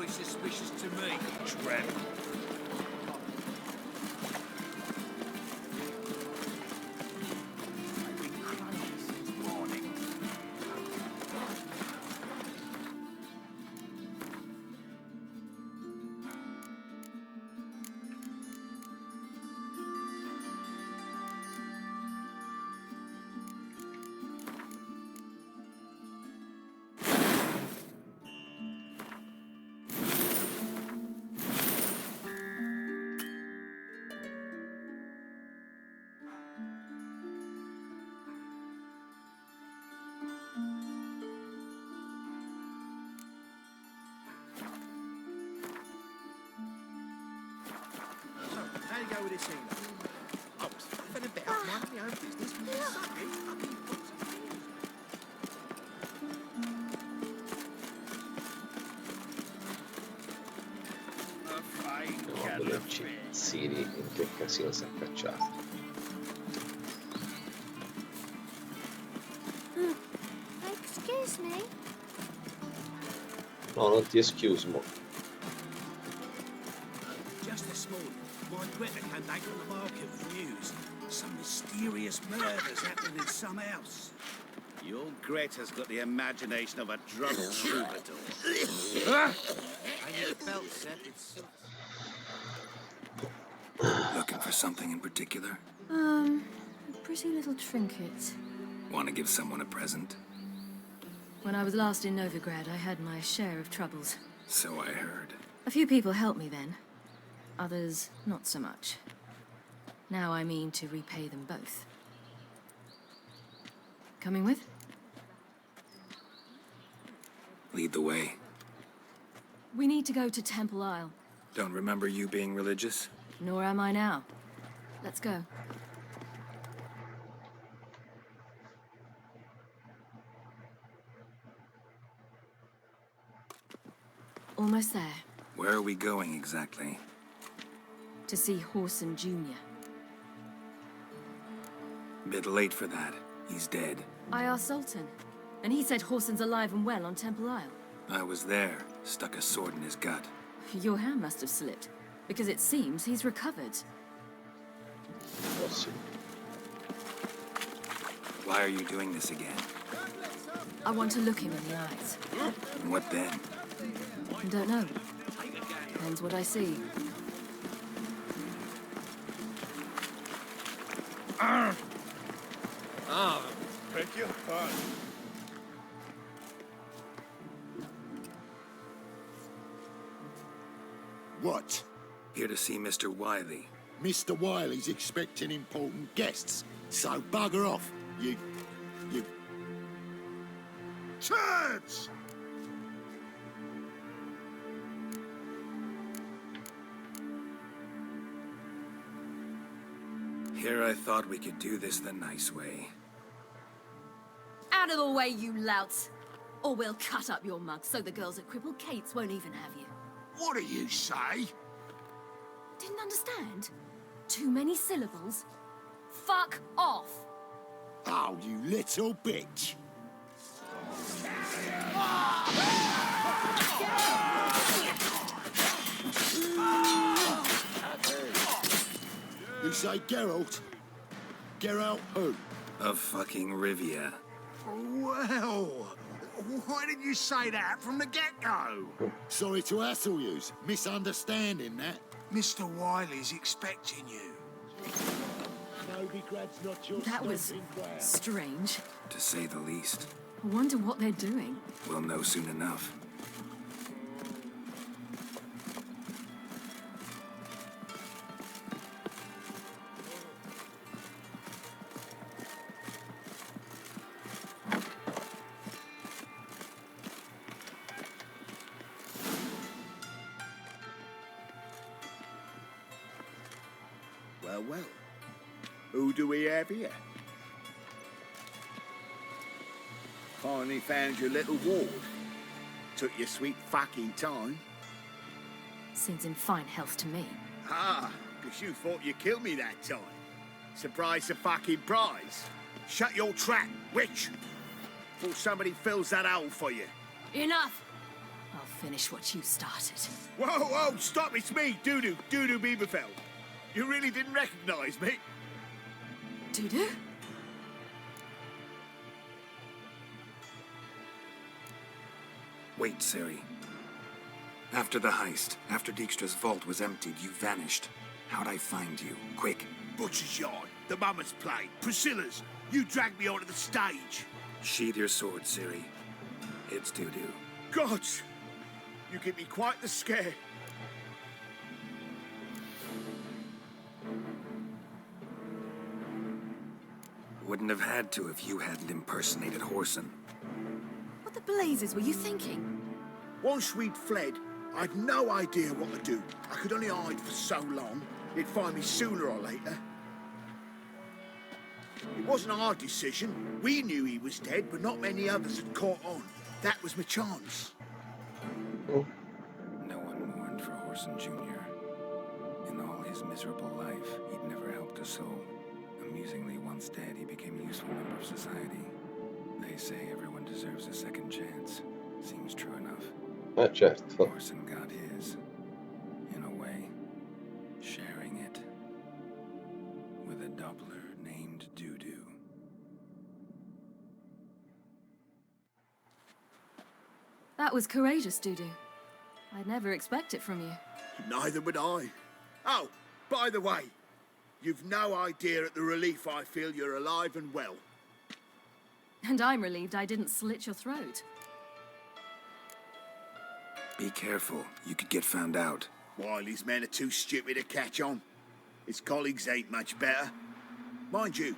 awfully suspicious to me, tramp. I've been crying since morning. How you go with this email? I was having a bit of my own business. Suddenly, fucking put some No, volerci Siri, in che casino si è accacciato. Excuse me. No, non ti excuse mo. Just this morning, my Greta came back from the market with news. Some mysterious murders happening in some house. Your Greta's got the imagination of a drunk troubadour. And you felt set it's... Looking for something in particular? A pretty little trinket. Want to give someone a present? When I was last in Novigrad, I had my share of troubles. So I heard. A few people helped me then. Others, not so much. Now I mean to repay them both. Coming with? Lead the way. We need to go to Temple Isle. Don't remember you being religious? Nor am I now. Let's go. Almost there. Where are we going exactly? To see Horson Jr. Bit late for that. He's dead. I asked Sultan, and he said Horson's alive and well on Temple Isle. I was there. Stuck a sword in his gut. Your hand must have slipped, because it seems he's recovered. Forse. Why are you doing this again? I want to look him in the eyes. And what then? I don't know. Depends what I see. Beg your pardon. What? Here to see Mr. Wiley. Mr. Wiley's expecting important guests, so bugger off, you... Turds! Here I thought we could do this the nice way. Out of the way, you louts! Or we'll cut up your mug so the girls at Cripple Kate's won't even have you. What do you say? Didn't understand? Too many syllables? Fuck off! Oh, you little bitch! You say Geralt? Geralt who? Of fucking Rivia. Well, why didn't you say that from the get-go? Sorry to hassle yous. Misunderstanding that. Mr. Wiley's expecting you. That was strange. To say the least. I wonder what they're doing. We'll know soon enough. Well. Who do we have here? Finally found your little ward. Took your sweet fucking time. Seems in fine health to me. Ah, because you thought you killed me that time. Surprise the fucking prize. Shut your trap, witch. Before somebody fills that hole for you. Enough! I'll finish what you started. Whoa, whoa, stop, it's me, Dudu Bieberfeld. You really didn't recognize me? Dudu? Wait, Siri. After the heist, after Dijkstra's vault was emptied, you vanished. How'd I find you? Quick. Butcher's Yard, the Mama's Play, Priscilla's. You dragged me onto the stage. Sheathe your sword, Siri. It's Dudu. Gods, you give me quite the scare. Wouldn't have had to if you hadn't impersonated Whoreson. What the blazes were you thinking? Once we'd fled, I'd no idea what to do. I could only hide for so long. They'd find me sooner or later. It wasn't our decision. We knew he was dead, but not many others had caught on. That was my chance. No one mourned for Whoreson Jr. In all his miserable life, he'd never helped a soul. Amusingly, once dead, he became a useful member of society. They say everyone deserves a second chance. Seems true enough. Certo. Whoreson got his, in a way, sharing it with a Doppler named Dudu. That was courageous, Dudu. I'd never expect it from you. Neither would I. Oh, by the way, you've no idea at the relief I feel you're alive and well. And I'm relieved I didn't slit your throat. Be careful, you could get found out. Wiley's men are too stupid to catch on. His colleagues ain't much better. Mind you,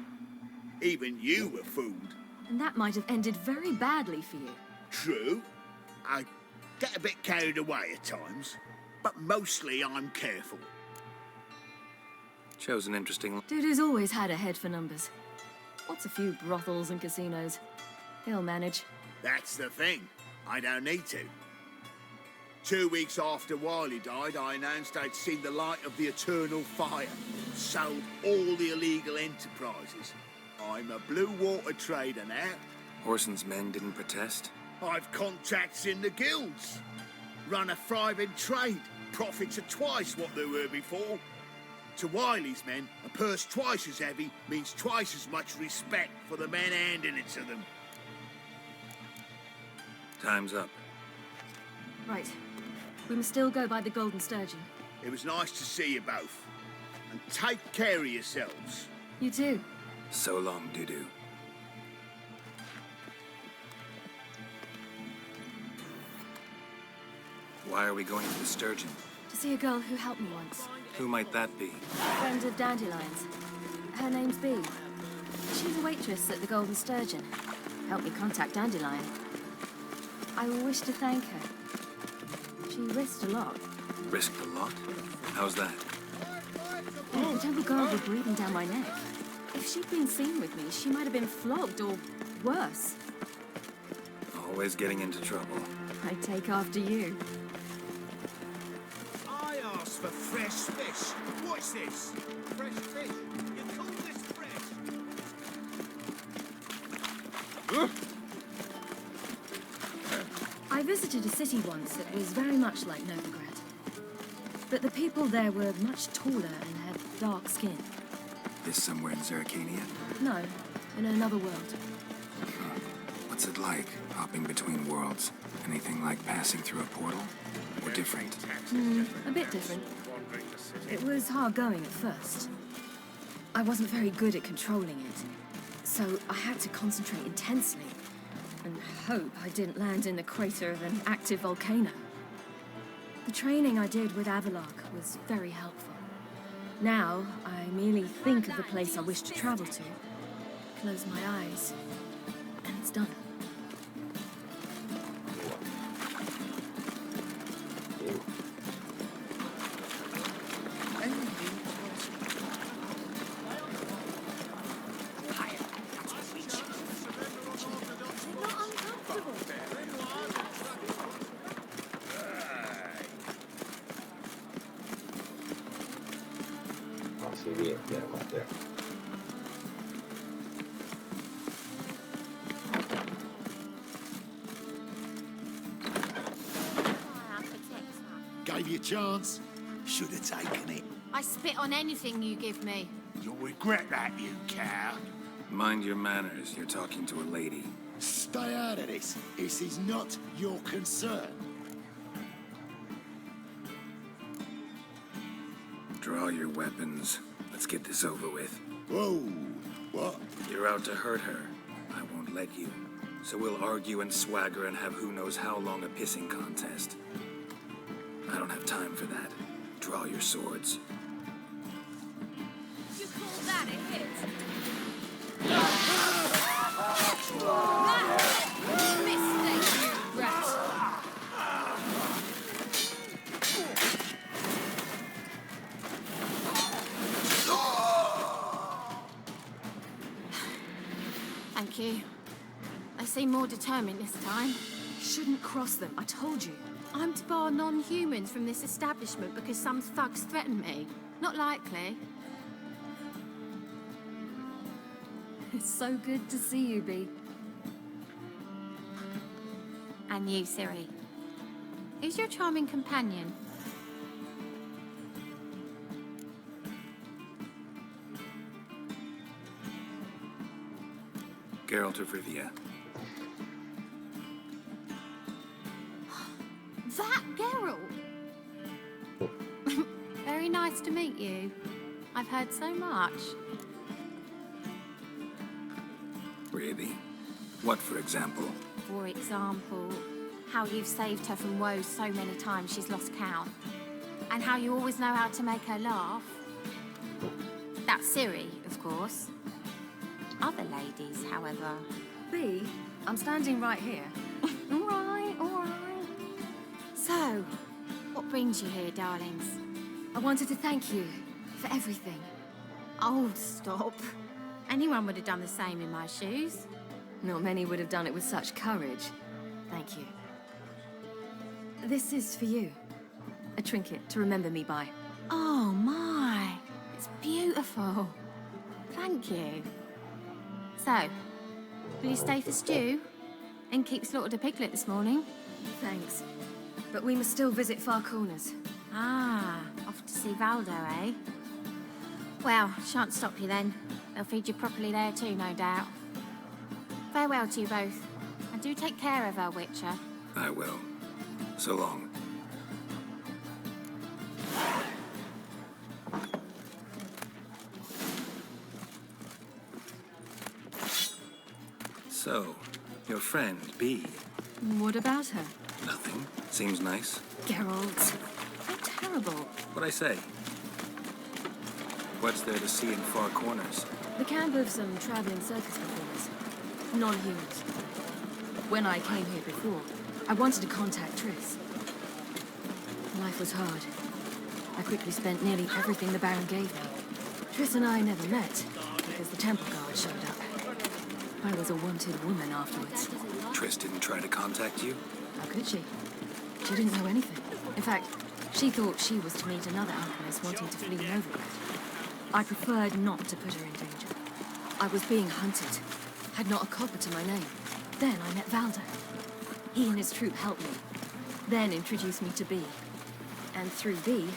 even you were fooled. And that might have ended very badly for you. True. I get a bit carried away at times, but mostly I'm careful. Chose an interesting... Dudu's always had a head for numbers. What's a few brothels and casinos? He'll manage. That's the thing. I don't need to. 2 weeks after Wiley died, I announced I'd seen the light of the eternal fire. Sold all the illegal enterprises. I'm a blue water trader now. Whoreson's men didn't protest? I've contacts in the guilds. Run a thriving trade. Profits are twice what they were before. To Wiley's men, a purse twice as heavy means twice as much respect for the men handing it to them. Time's up. Right. We must still go by the Golden Sturgeon. It was nice to see you both. And take care of yourselves. You too. So long, Dudu. Why are we going to the Sturgeon? To see a girl who helped me once. Who might that be? Friend of Dandelion's. Her name's Bee. She's a waitress at the Golden Sturgeon. Helped me contact Dandelion. I wish to thank her. She risked a lot. Risked a lot? How's that? The temple guard were breathing down my neck. If she'd been seen with me, she might have been flogged or worse. Always getting into trouble. I take after you. I asked for fresh fish. What's this? Fresh fish? You call this fresh? I visited a city once that was very much like Novigrad. But the people there were much taller and had dark skin. This somewhere in Zeracania? No, in another world. What's it like, hopping between worlds? Anything like passing through a portal? Or different? A bit different. It was hard going at first. I wasn't very good at controlling it, so I had to concentrate intensely and hope I didn't land in the crater of an active volcano. The training I did with Avalok was very helpful. Now, I merely think of the place I wish to travel to, close my eyes, and it's done. Sì, via, andiamo a te. Gave you a chance. Should have taken it. I spit on anything you give me. You'll regret that, you cow. Mind your manners. You're talking to a lady. Stay out of this. This is not your concern. Draw your weapons. Let's get this over with. Whoa. What? You're out to hurt her. I won't let you. So we'll argue and swagger and have who knows how long a pissing contest. I don't have time for that. Draw your swords. You call that a hit? Mistake, you rat. Thank you. They seem more determined this time. Shouldn't cross them, I told you. I'm to bar non-humans from this establishment because some thugs threaten me. Not likely. It's so good to see you, Bee. And you, Siri. Who's your charming companion? Geralt of Rivia. That Geralt! Very nice to meet you. I've heard so much. Really? What, for example? For example, how you've saved her from woes so many times she's lost count. And how you always know how to make her laugh. That's Siri, of course. Other ladies, however. Bee, I'm standing right here. All right, all right. So, what brings you here, darlings? I wanted to thank you for everything. Oh, stop. Anyone would have done the same in my shoes. Not many would have done it with such courage. Thank you. This is for you. A trinket to remember me by. Oh, my. It's beautiful. Thank you. So, will you stay for stew? And keep slaughtered a piglet this morning? Thanks. But we must still visit Far Corners. Ah, off to see Valdo, eh? Well, shan't stop you then. They'll feed you properly there too, no doubt. Farewell to you both. And do take care of her, Witcher. I will. So long. So, your friend, Bee. What about her? Nothing. Seems nice. Geralt. How terrible. What'd I say? What's there to see in Far Corners? The camp of some traveling circus performers. Non-humans. When I came here before, I wanted to contact Triss. Life was hard. I quickly spent nearly everything the Baron gave me. Triss and I never met, because the temple guard showed up. I was a wanted woman afterwards. Triss didn't try to contact you? How could she? She didn't know anything. In fact, she thought she was to meet another alchemist wanting to flee Novigrad. I preferred not to put her in danger. I was being hunted. Had not a copper to my name. Then I met Valdo. He and his troop helped me. Then introduced me to Bee. And through Bee,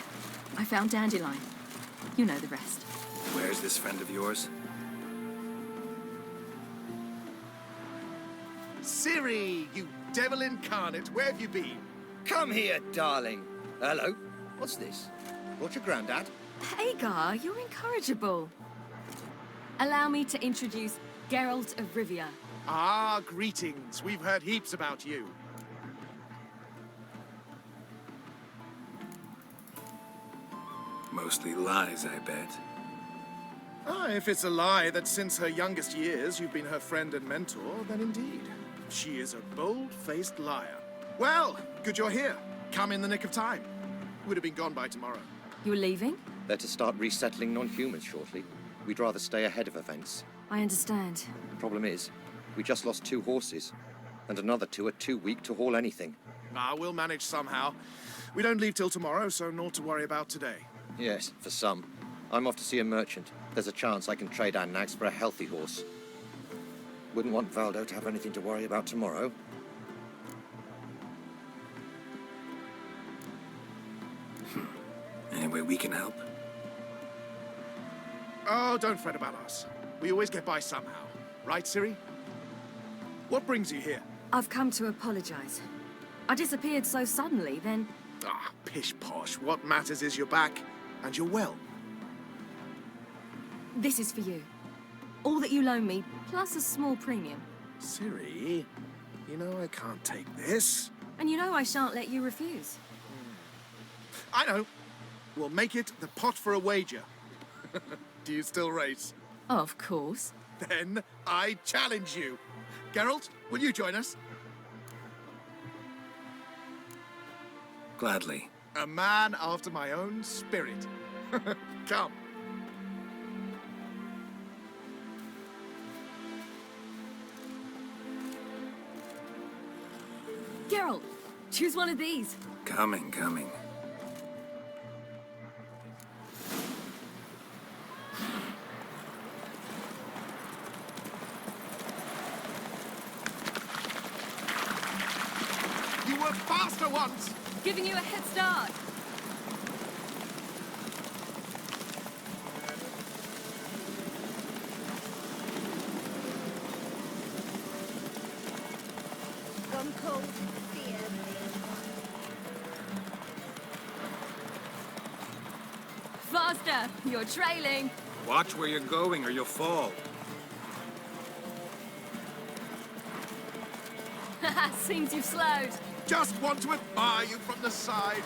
I found Dandelion. You know the rest. Where's this friend of yours? Siri, you devil incarnate, where have you been? Come here, darling. Hello. What's this? Brought your granddad? Hagar, you're incorrigible. Allow me to introduce Geralt of Rivia. Ah, greetings. We've heard heaps about you. Mostly lies, I bet. Ah, if it's a lie that since her youngest years you've been her friend and mentor, then indeed. She is a bold-faced liar. Well, good you're here. Come in the nick of time. Would have been gone by tomorrow. You're leaving? They're to start resettling non-humans shortly. We'd rather stay ahead of events. I understand. Problem is, we just lost 2 horses. And another 2 are too weak to haul anything. Ah, we'll manage somehow. We don't leave till tomorrow, so naught to worry about today. Yes, for some. I'm off to see a merchant. There's a chance I can trade our nags for a healthy horse. Wouldn't want Valdo to have anything to worry about tomorrow. Any way we can help? Oh, don't fret about us. We always get by somehow. Right, Ciri? What brings you here? I've come to apologize. I disappeared so suddenly, then... Ah, pish-posh. What matters is you're back, and you're well. This is for you. All that you loan me, plus a small premium. Ciri, you know I can't take this. And you know I shan't let you refuse. I know. We'll make it the pot for a wager. Do you still race? Of course. Then I challenge you. Geralt, will you join us? Gladly. A man after my own spirit. Come. Geralt, choose one of these. Coming, coming. You were faster once! Giving you a head start. Gone cold fear. Faster! You're trailing. Watch where you're going or you'll fall. Seems you've slowed. Just want to admire you from the side.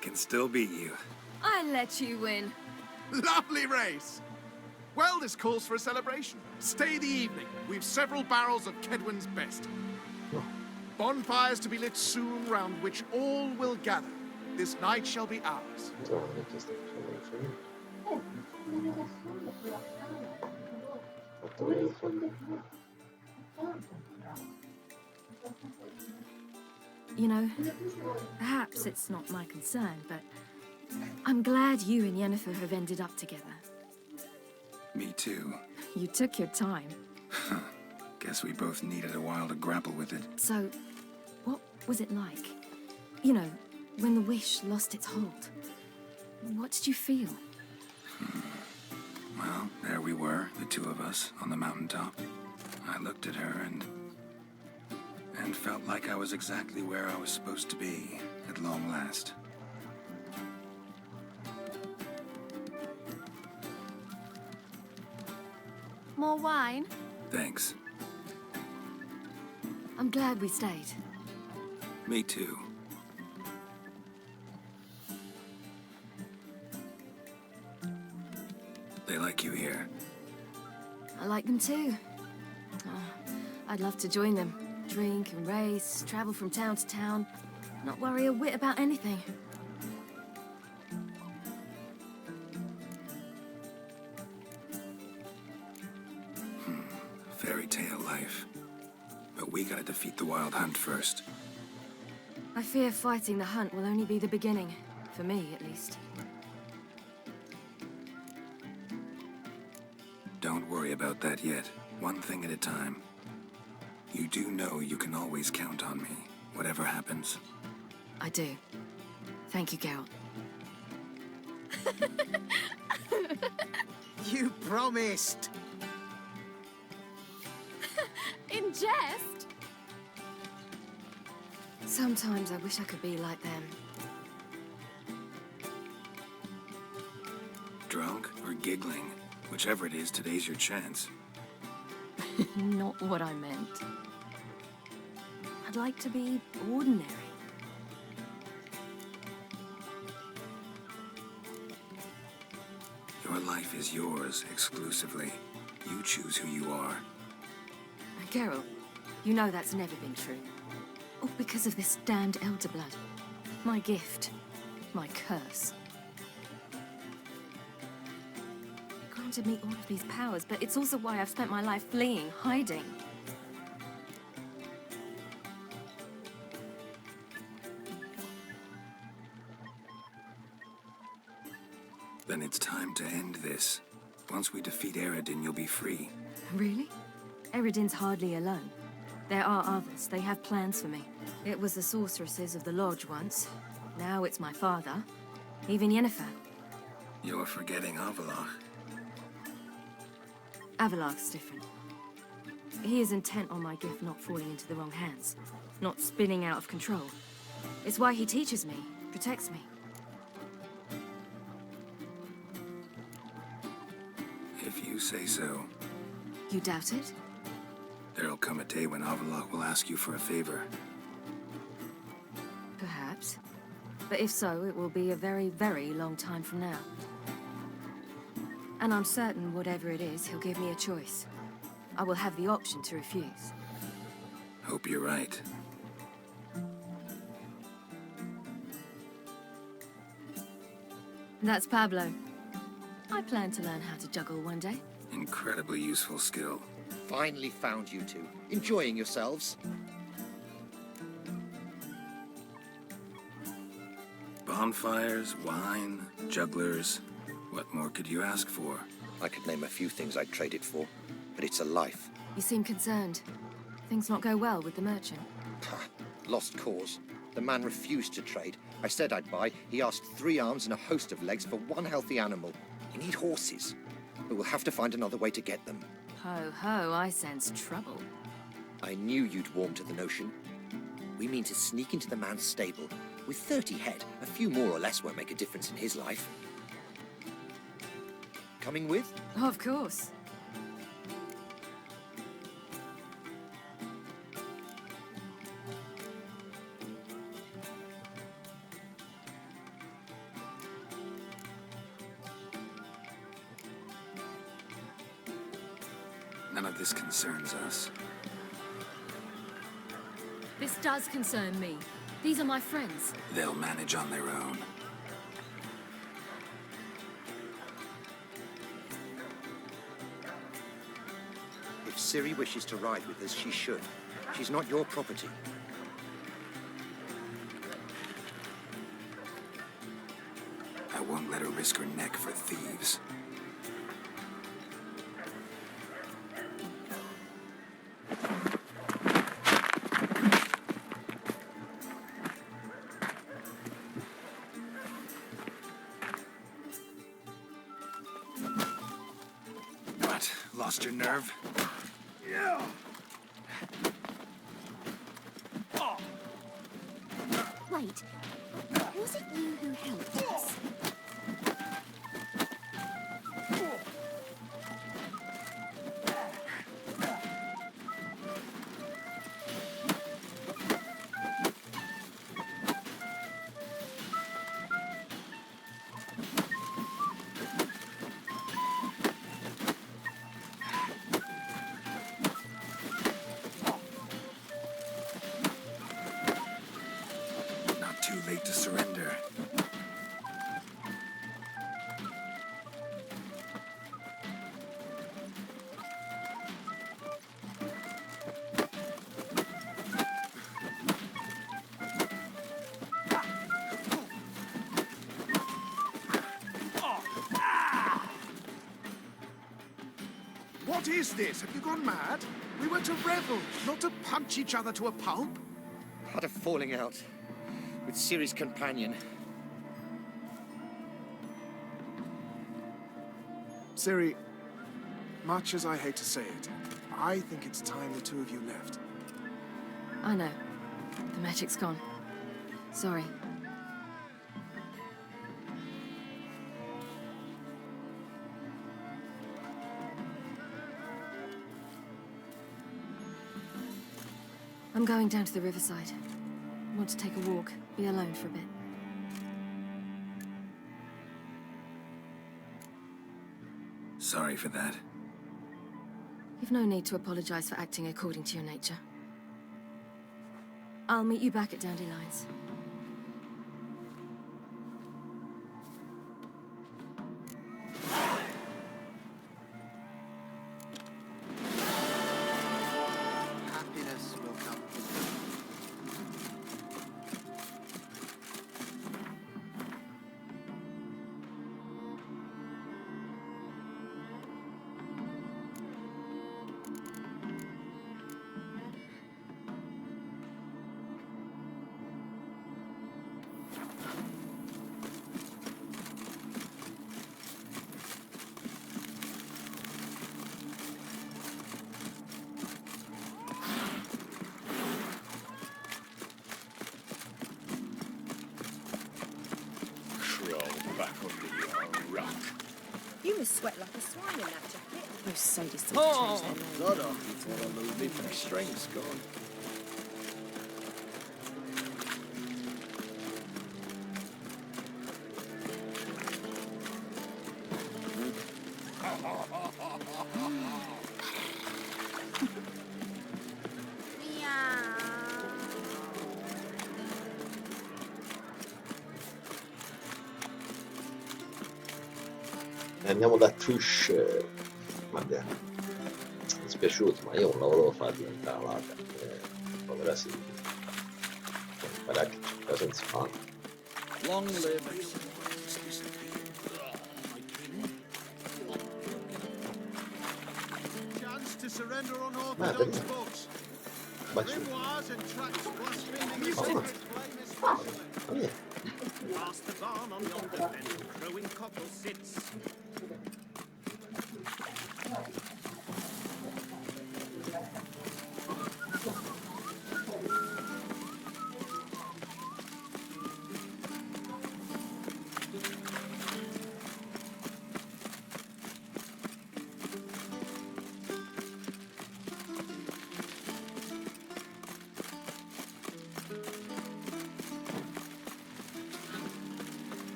Can still beat you. I let you win. Lovely race! Well, this calls for a celebration. Stay the evening. We've several barrels of Kedwin's best. Bonfires to be lit soon, round which all will gather. This night shall be ours. You know, perhaps it's not my concern, but I'm glad you and Yennefer have ended up together. Me too. You took your time. Guess we both needed a while to grapple with it. So, what was it like? You know, when the wish lost its hold. What did you feel? Well, there we were, the two of us, on the mountaintop. I looked at her and felt like I was exactly where I was supposed to be, at long last. More wine? Thanks. I'm glad we stayed. Me too. They like you here. I like them too. Oh, I'd love to join them. Drink and race, travel from town to town. Not worry a whit about anything. Fairy tale life. But we gotta defeat the Wild Hunt first. I fear fighting the hunt will only be the beginning. For me, at least. Don't worry about that yet. One thing at a time. You do know you can always count on me, whatever happens. I do. Thank you, Geralt. You promised. In jest? Sometimes I wish I could be like them. Drunk or giggling, whichever it is, today's your chance. Not what I meant. I'd like to be ordinary. Your life is yours exclusively. You choose who you are. Geralt, you know that's never been true. All because of this damned elder blood. My gift. My curse. It granted me all of these powers, but it's also why I've spent my life fleeing, hiding. Then it's time to end this. Once we defeat Eredin, you'll be free. Really? Eredin's hardly alone. There are others. They have plans for me. It was the sorceresses of the Lodge once. Now it's my father. Even Yennefer. You're forgetting Avalach. Avalach's different. He is intent on my gift not falling into the wrong hands. Not spinning out of control. It's why he teaches me, protects me. If you say so. You doubt it? There'll come a day when Avalach will ask you for a favor. Perhaps. But if so, it will be a very, very long time from now. And I'm certain whatever it is, he'll give me a choice. I will have the option to refuse. Hope you're right. That's Pablo. I plan to learn how to juggle one day. Incredibly useful skill. Finally found you two. Enjoying yourselves? Bonfires, wine, jugglers. What more could you ask for? I could name a few things I'd trade it for, but it's a life. You seem concerned. Things not go well with the merchant. Lost cause. The man refused to trade. I said I'd buy. He asked 3 arms and a host of legs for 1 healthy animal. You need horses. But we'll have to find another way to get them. Ho ho, I sense trouble. I knew you'd warm to the notion. We mean to sneak into the man's stable. With 30 head, a few more or less won't make a difference in his life. Coming with? Of course. None of this concerns us. This does concern me. These are my friends. They'll manage on their own. If Ciri wishes to ride with us, she should. She's not your property. I won't let her risk her neck for thieves. What? Lost your nerve? Yeah. Wait, was it you who helped us? Not too late to surrender. What is this? Have you gone mad? We were to revel, not to punch each other to a pulp. Had a falling out with Ciri's companion. Ciri, much as I hate to say it, I think it's time the two of you left. I know. The magic's gone. Sorry. I'm going down to the riverside. Want to take a walk, be alone for a bit. Sorry for that. You've no need to apologize for acting according to your nature. I'll meet you back at Dandelions. Happiness will come. You must sweat like a swine in that jacket. Those sadists need to change their name. Got off before I moved in. My strength's gone. Andiamo da Tush. Vabbè, mi è dispiaciuto, ma io non la volevo far diventare lata. Povera Silvia. Guarda che cosa non si fa. Long live. Chance to surrender unorthodox books. Grimoires and tracts blaspheming the sacred flame especially. Past the barn on yonder fence, crowing cockle sits.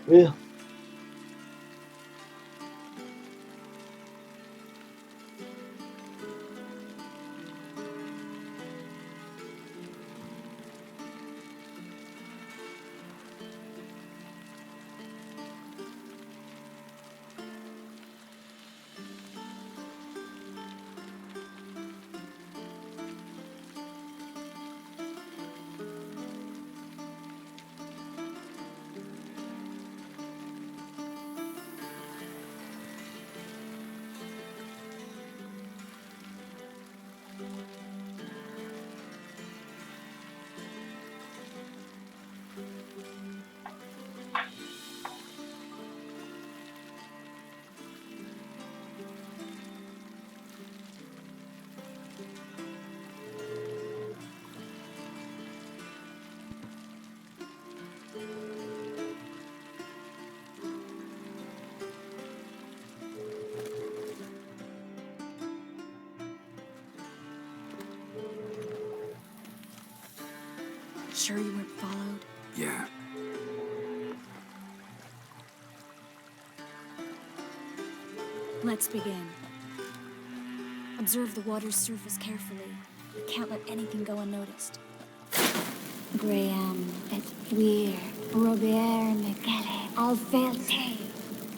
Via. Sure you weren't followed? Yeah. Let's begin. Observe the water's surface carefully. Can't let anything go unnoticed. Graham et thuir, Robert Mcgalley, Alfelte.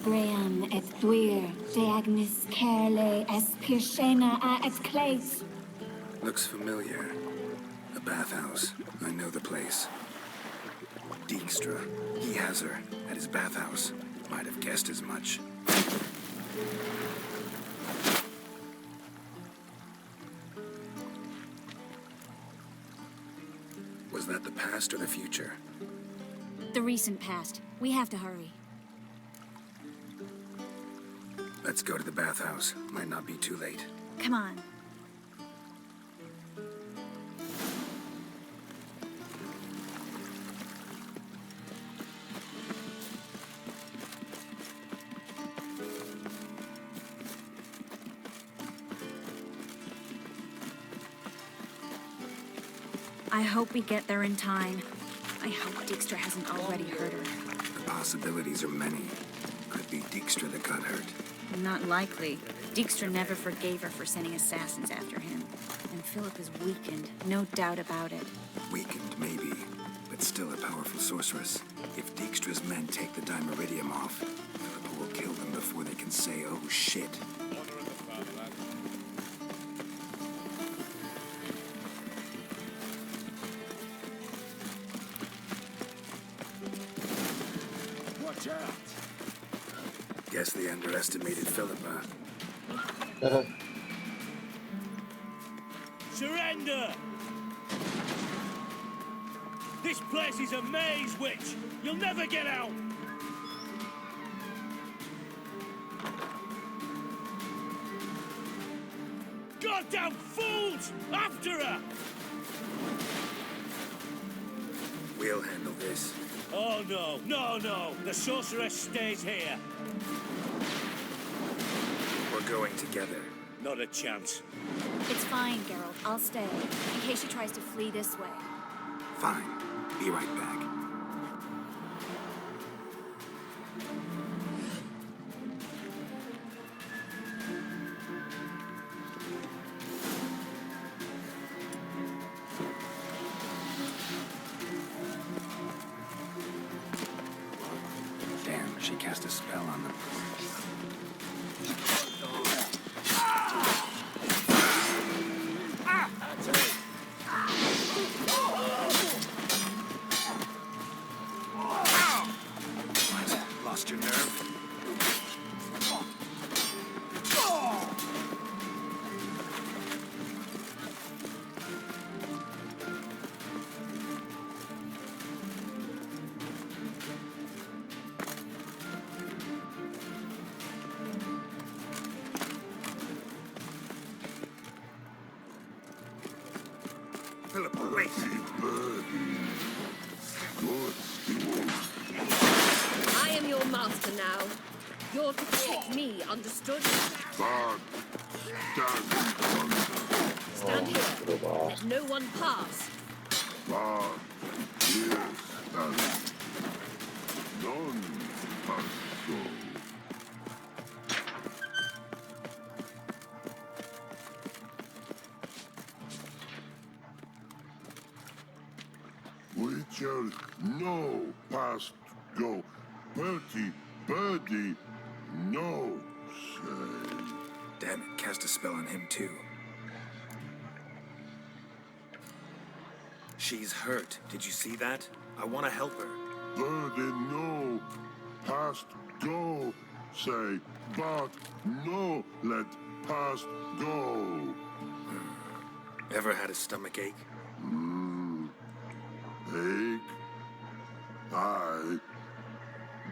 Graham et thuir, de Agnes Kerle, es Pirshena a et Clays. Looks familiar. A bathhouse. I know the place. Dijkstra. He has her at his bathhouse. Might have guessed as much. Was that the past or the future? The recent past. We have to hurry. Let's go to the bathhouse. Might not be too late. Come on. I hope we get there in time. I hope Dijkstra hasn't already hurt her. The possibilities are many. Could be Dijkstra that got hurt. Not likely. Dijkstra never forgave her for sending assassins after him. And Philip is weakened, no doubt about it. Weakened, maybe, but still a powerful sorceress. If Dijkstra's men take the Dimeridium off, Philip will kill them before they can say, oh shit. Watch out! Guess they underestimated Philippa. Surrender! This place is a maze, witch! You'll never get out! Goddamn fools! After her! handle this. Oh, no, no, no! The sorceress stays here! We're going together. Not a chance. It's fine, Geralt. I'll stay, in case she tries to flee this way. Fine. Be right back. Damn, she cast a spell on them. What? Lost your nerve? Philip, wait! I am your master now. You're to protect me, understood? Stand here. Let no one pass. Witcher, no past go. Bertie, birdie, no say. Damn it, cast a spell on him too. She's hurt. Did you see that? I want to help her. Birdie, no past go say. But no let past go. Ever had a stomach ache? Ache? Aye.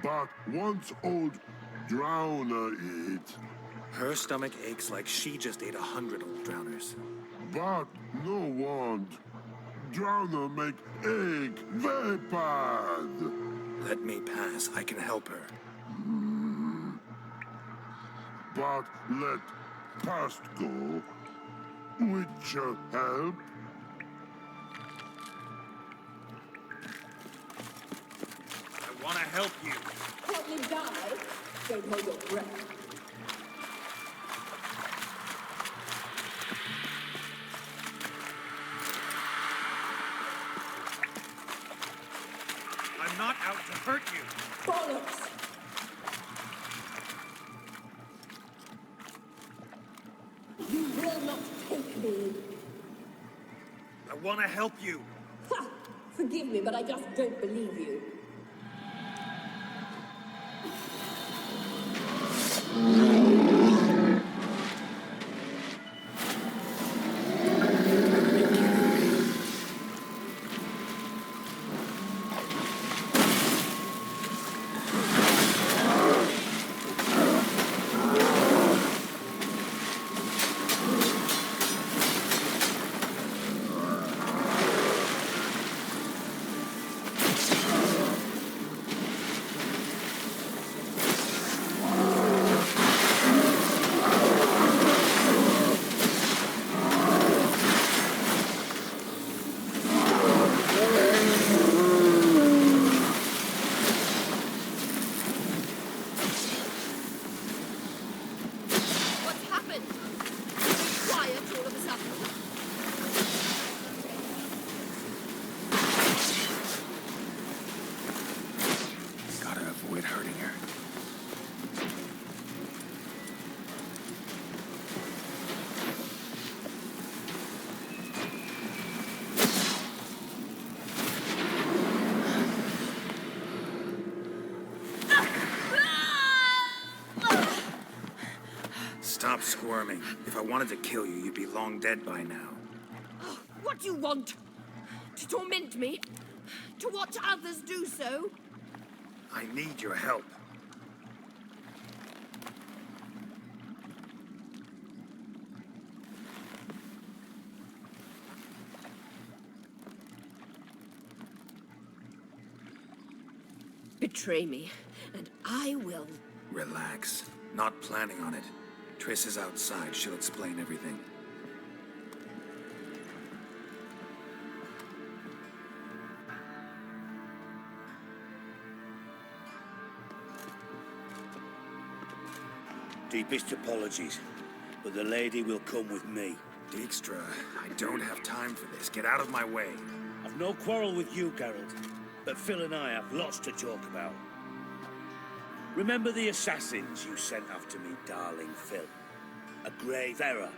But once old drowner eat. Her stomach aches like she just ate 100 old drowners. But no want. Drowner make ache very bad. Let me pass. I can help her. But let past go. Witcher help. I want to help you. Probably die. Don't hold your breath. I'm not out to hurt you. Bollocks! You will not take me. I want to help you. Ha! Forgive me, but I just don't believe you. Stop squirming. If I wanted to kill you, you'd be long dead by now. What do you want? To torment me? To watch others do so? I need your help. Betray me, and I will. Relax. Not planning on it. Triss is outside. She'll explain everything. Deepest apologies, but the lady will come with me. Dijkstra, I don't have time for this. Get out of my way. I've no quarrel with you, Geralt, but Phil and I have lots to talk about. Remember the assassins you sent after me, darling Phil? A grave error.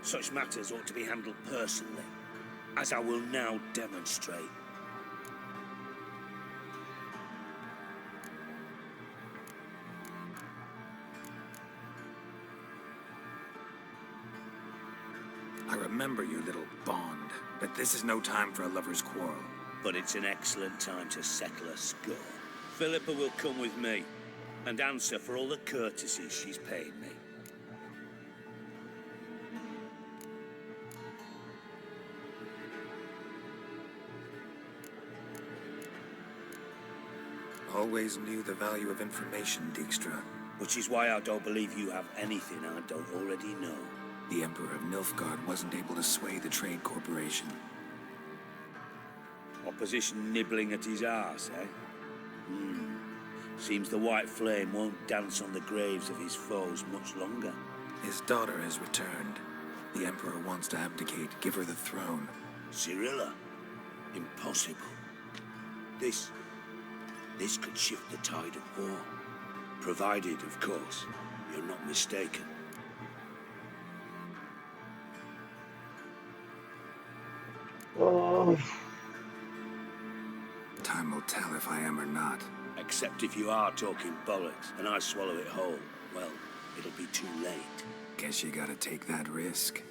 Such matters ought to be handled personally, as I will now demonstrate. I remember your little bond, but this is no time for a lover's quarrel. But it's an excellent time to settle a score. Philippa will come with me and answer for all the courtesies she's paid me. Always knew the value of information, Dijkstra. Which is why I don't believe you have anything I don't already know. The Emperor of Nilfgaard wasn't able to sway the Trade Corporation. Opposition nibbling at his arse, eh? Seems the White Flame won't dance on the graves of his foes much longer. His daughter has returned. The Emperor wants to abdicate, give her the throne. Cyrilla? Impossible. This could shift the tide of war. Provided, of course, you're not mistaken. Oh. Time will tell if I am or not. Except if you are talking bollocks and I swallow it whole, well, it'll be too late. Guess you gotta take that risk.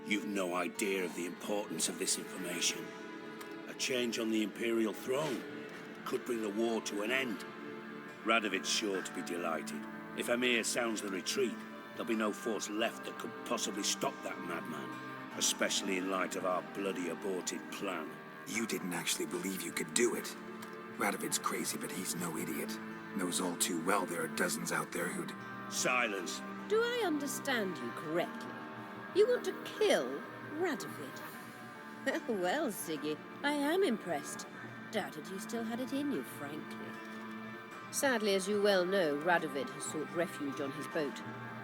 You've no idea of the importance of this information. A change on the Imperial throne could bring the war to an end. Radovid's sure to be delighted. If Emir sounds the retreat, there'll be no force left that could possibly stop that madman. Especially in light of our bloody aborted plan. You didn't actually believe you could do it. Radovid's crazy, but he's no idiot. Knows all too well there are dozens out there who'd... Silence. Do I understand you correctly? You want to kill Radovid? Well, Siggy, I am impressed. Doubted you still had it in you, frankly. Sadly, as you well know, Radovid has sought refuge on his boat.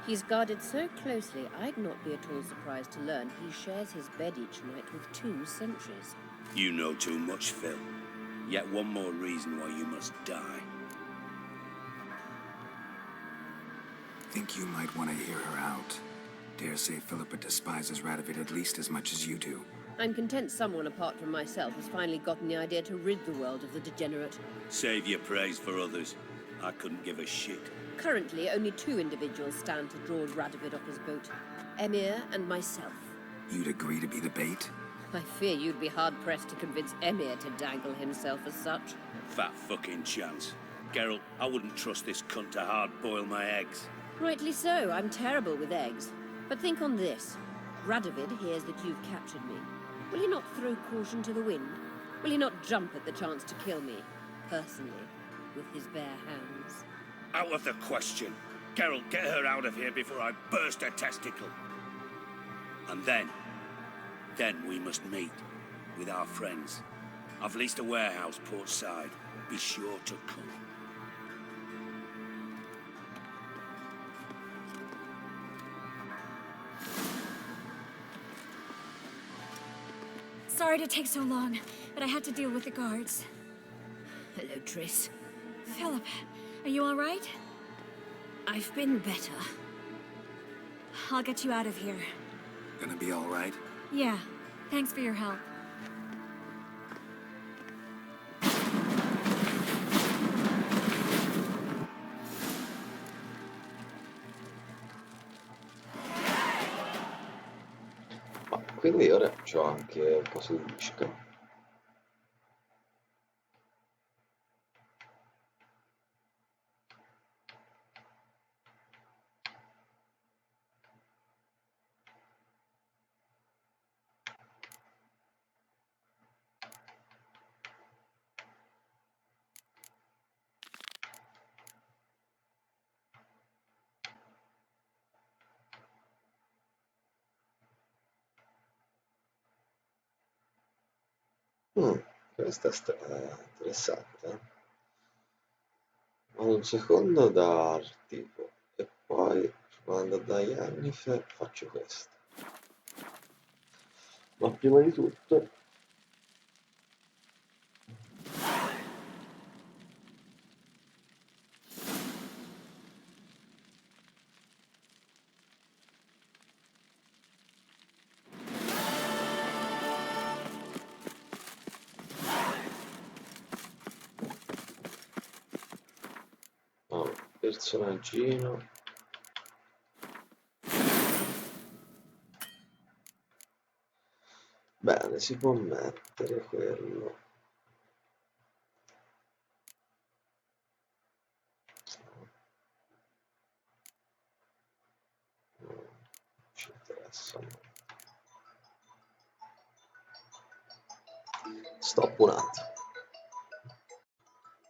He's guarded so closely, I'd not be at all surprised to learn he shares his bed each night with 2 sentries. You know too much, Phil. Yet one more reason why you must die. Think you might want to hear her out. Dare say Philippa despises Radovid at least as much as you do. I'm content someone apart from myself has finally gotten the idea to rid the world of the degenerate. Save your praise for others. I couldn't give a shit. Currently, only 2 individuals stand to draw Radovid off his boat. Emir and myself. You'd agree to be the bait? I fear you'd be hard-pressed to convince Emir to dangle himself as such. Fat fucking chance. Geralt, I wouldn't trust this cunt to hard-boil my eggs. Rightly so. I'm terrible with eggs. But think on this. Radovid hears that you've captured me. Will he not throw caution to the wind? Will he not jump at the chance to kill me, personally, with his bare hands? Out of the question. Geralt, get her out of here before I burst her testicle. And then we must meet with our friends. I've leased a warehouse portside. Be sure to come. Sorry to take so long, but I had to deal with the guards. Hello, Triss. Philip, are you all right? I've been better. I'll get you out of here. Gonna be all right? Yeah, thanks for your help. Ma quindi ora c'ho anche un po' di disco. Questa è interessante. Ho un secondo da tipo e poi quando da Jennifer faccio questo. Ma prima di tutto personaggino. Bene, si può mettere quello. Non ci interessa. Stop un attimo.